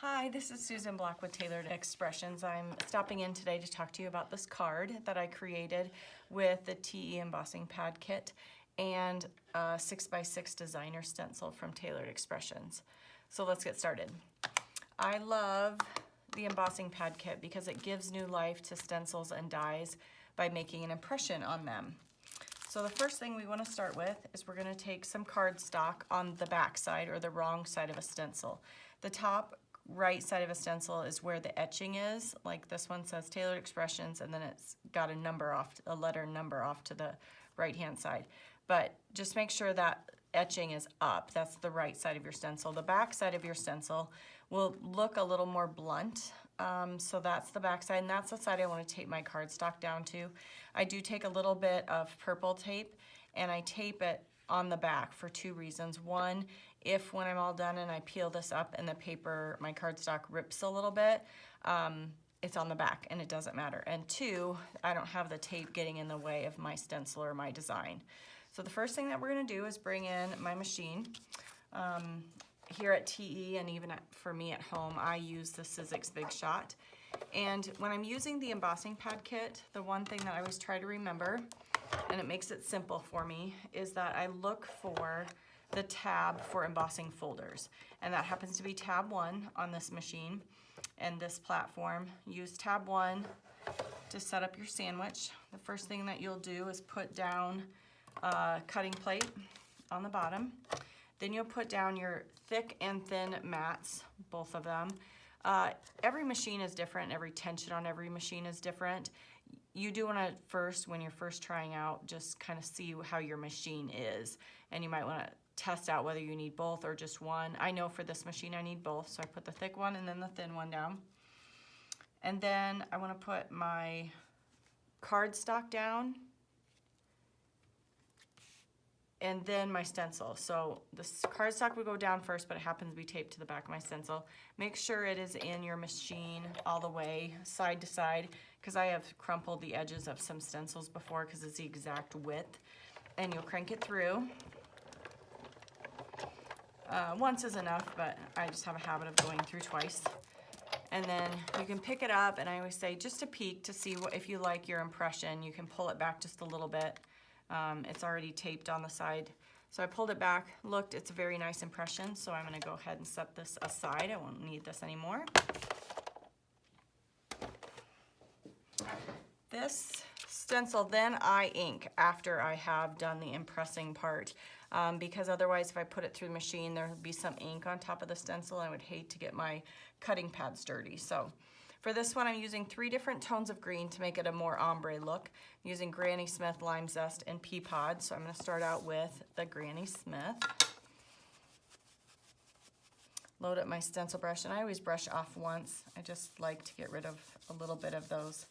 Hi, this is Susan Black with Tailored Expressions. I'm stopping in today to talk to you about this card that I created with the TE embossing pad kit and a 6x6 designer stencil from Tailored Expressions. So let's get started. I love the embossing pad kit because it gives new life to stencils and dies by making an impression on them. So the first thing we want to start with is we're going to take some cardstock on the back side or the wrong side of a stencil. The top right side of a stencil is where the etching is. Like this one says Tailored Expressions, and then it's got a letter number off to the right hand side. But just make sure that etching is up. That's the right side of your stencil. The back side of your stencil will look a little more blunt. So that's the back side, and that's the side I want to tape my cardstock down to. I do take a little bit of purple tape and I tape it on the back for two reasons. One, if when I'm all done and I peel this up and the paper, my cardstock rips a little bit, it's on the back and it doesn't matter. And two, I don't have the tape getting in the way of my stencil or my design. So the first thing that we're going to do is bring in my machine. Here at TE and even for me at home, I use the Sizzix Big Shot. And when I'm using the embossing pad kit, the one thing that I always try to remember, and it makes it simple for me, is that I look for the tab for embossing folders. And that happens to be tab 1 on this machine and this platform. Use tab 1 to set up your sandwich. The first thing that you'll do is put down a cutting plate on the bottom. Then you'll put down your thick and thin mats, both of them. Every machine is different. Every tension on every machine is different. You do want to first, when you're first trying out, just kind of see how your machine is. And you might want to test out whether you need both or just one. I know for this machine I need both, so I put the thick one and then the thin one down. And then I want to put my cardstock down and then my stencil. So the cardstock would go down first, but it happens to be taped to the back of my stencil. Make sure it is in your machine all the way, side to side, because I have crumpled the edges of some stencils before because it's the exact width. And you'll crank it through. Once is enough, but I just have a habit of going through twice. And then you can pick it up, and I always say just a peek to see if you like your impression. You can pull it back just a little bit. It's already taped on the side. So I pulled it back, looked, it's a very nice impression, so I'm gonna go ahead and set this aside. I won't need this anymore. This stencil, then I ink after I have done the impressing part, because otherwise if I put it through the machine, there would be some ink on top of the stencil. I would hate to get my cutting pads dirty. So for this one, I'm using 3 different tones of green to make it a more ombre look. I'm using Granny Smith, Lime Zest, and Pea Pod. So I'm going to start out with the Granny Smith. Load up my stencil brush, and I always brush off once. I just like to get rid of a little bit of those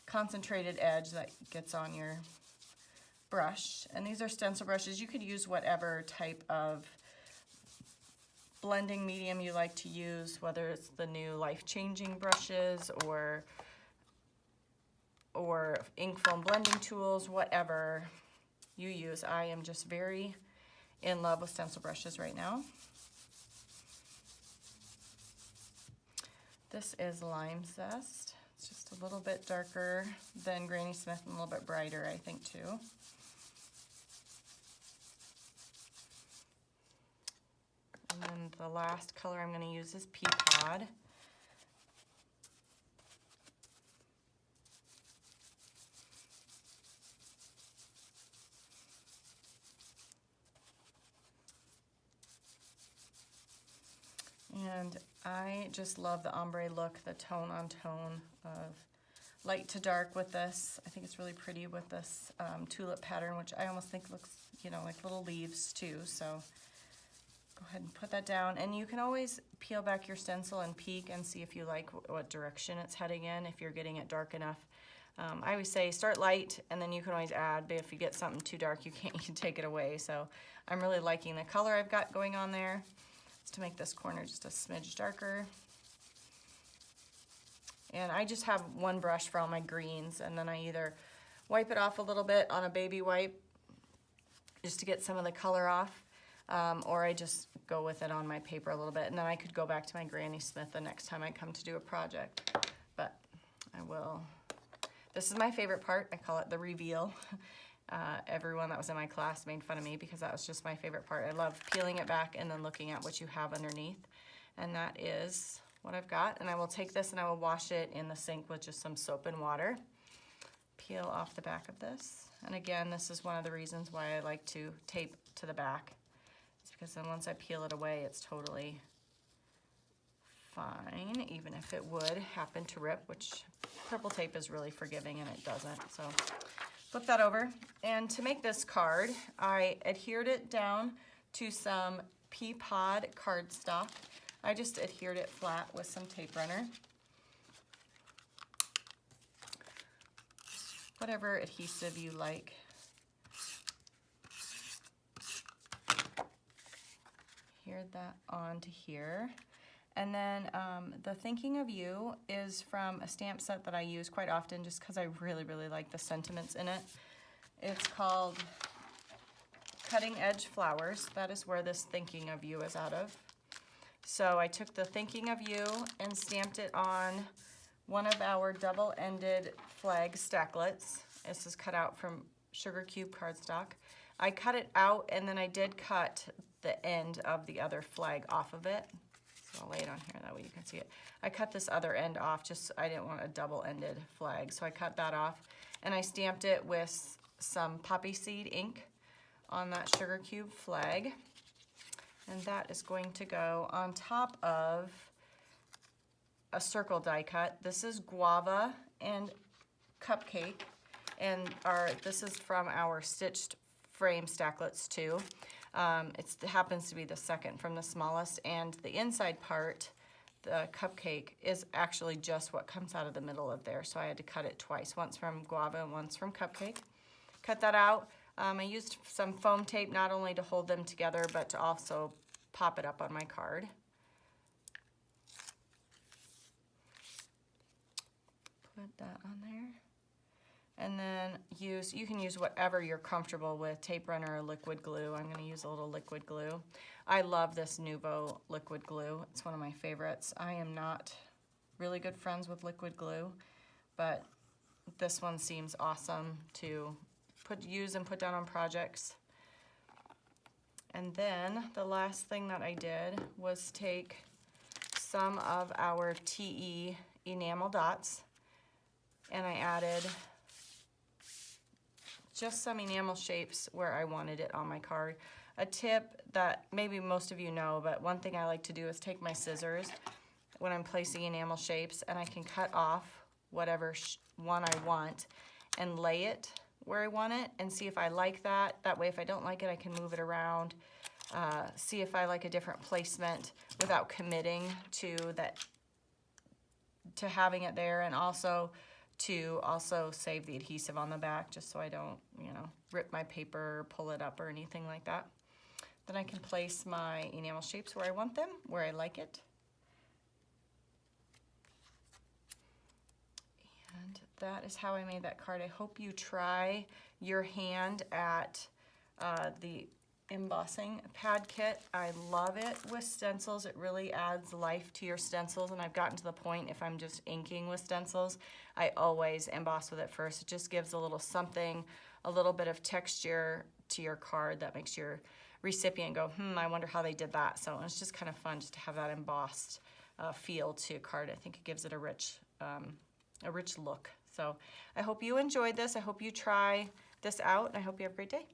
concentrated edge that gets on your brush. And these are stencil brushes. You could use whatever type of blending medium you like to use, whether it's the new life-changing brushes or ink foam blending tools, whatever you use. I am just very in love with stencil brushes right now. This is Lime Zest. It's just a little bit darker than Granny Smith and a little bit brighter, I think, too. And then the last color I'm going to use is Pea Pod. And I just love the ombre look, the tone on tone of light to dark with this. I think it's really pretty with this tulip pattern, which I almost think looks, you know, like little leaves too. So go ahead and put that down, and you can always peel back your stencil and peek and see if you like what direction it's heading in, if you're getting it dark enough. I always say start light, and then you can always add, but if you get something too dark, you can take it away. So I'm really liking the color I've got going on there. It's to make this corner just a smidge darker. And I just have one brush for all my greens, and then I either wipe it off a little bit on a baby wipe just to get some of the color off. or I just go with it on my paper a little bit, and then I could go back to my Granny Smith the next time I come to do a project. But I will. This is my favorite part. I call it the reveal. Everyone that was in my class made fun of me because that was just my favorite part. I love peeling it back and then looking at what you have underneath. And that is what I've got. And I will take this and I will wash it in the sink with just some soap and water. Peel off the back of this. And again, this is one of the reasons why I like to tape to the back. It's because then once I peel it away, it's totally fine, even if it would happen to rip, which purple tape is really forgiving and it doesn't. So flip that over. And to make this card, I adhered it down to some pea pod cardstock. I just adhered it flat with some tape runner. Whatever adhesive you like. Adhered that onto here. And then the Thinking of You is from a stamp set that I use quite often just because I really, really like the sentiments in it. It's called Cutting Edge Flowers. That is where this Thinking of You is out of. So I took the Thinking of You and stamped it on one of our double-ended flag stacklets. This is cut out from sugar cube cardstock. I cut it out and then I did cut the end of the other flag off of it. So I'll lay it on here, that way you can see it. I cut this other end off, just I didn't want a double-ended flag, so I cut that off. And I stamped it with some poppy seed ink on that sugar cube flag. And that is going to go on top of a circle die cut. This is guava and cupcake, and this is from our stitched frame stacklets too. It happens to be the second from the smallest, and the inside part, the cupcake, is actually just what comes out of the middle of there, so I had to cut it twice, once from guava and once from cupcake. Cut that out. I used some foam tape not only to hold them together, but to also pop it up on my card. Put that on there. And then you can use whatever you're comfortable with, tape runner or liquid glue. I'm going to use a little liquid glue. I love this Nuvo liquid glue. It's one of my favorites. I am not really good friends with liquid glue, but this one seems awesome to use and put down on projects. And then the last thing that I did was take some of our TE enamel dots and I added just some enamel shapes where I wanted it on my card. A tip that maybe most of you know, but one thing I like to do is take my scissors when I'm placing enamel shapes and I can cut off whatever one I want and lay it where I want it and see if I like that. That way if I don't like it, I can move it around, see if I like a different placement without committing to having it there, and also to save the adhesive on the back just so I don't, rip my paper or pull it up or anything like that. Then I can place my enamel shapes where I want them, where I like it. And that is how I made that card. I hope you try your hand at the embossing pad kit. I love it with stencils. It really adds life to your stencils, and I've gotten to the point, if I'm just inking with stencils, I always emboss with it first. It just gives a little something, a little bit of texture to your card that makes your recipient go, I wonder how they did that. So it's just kind of fun just to have that embossed feel to a card. I think it gives it a rich look. So I hope you enjoyed this. I hope you try this out, and I hope you have a great day.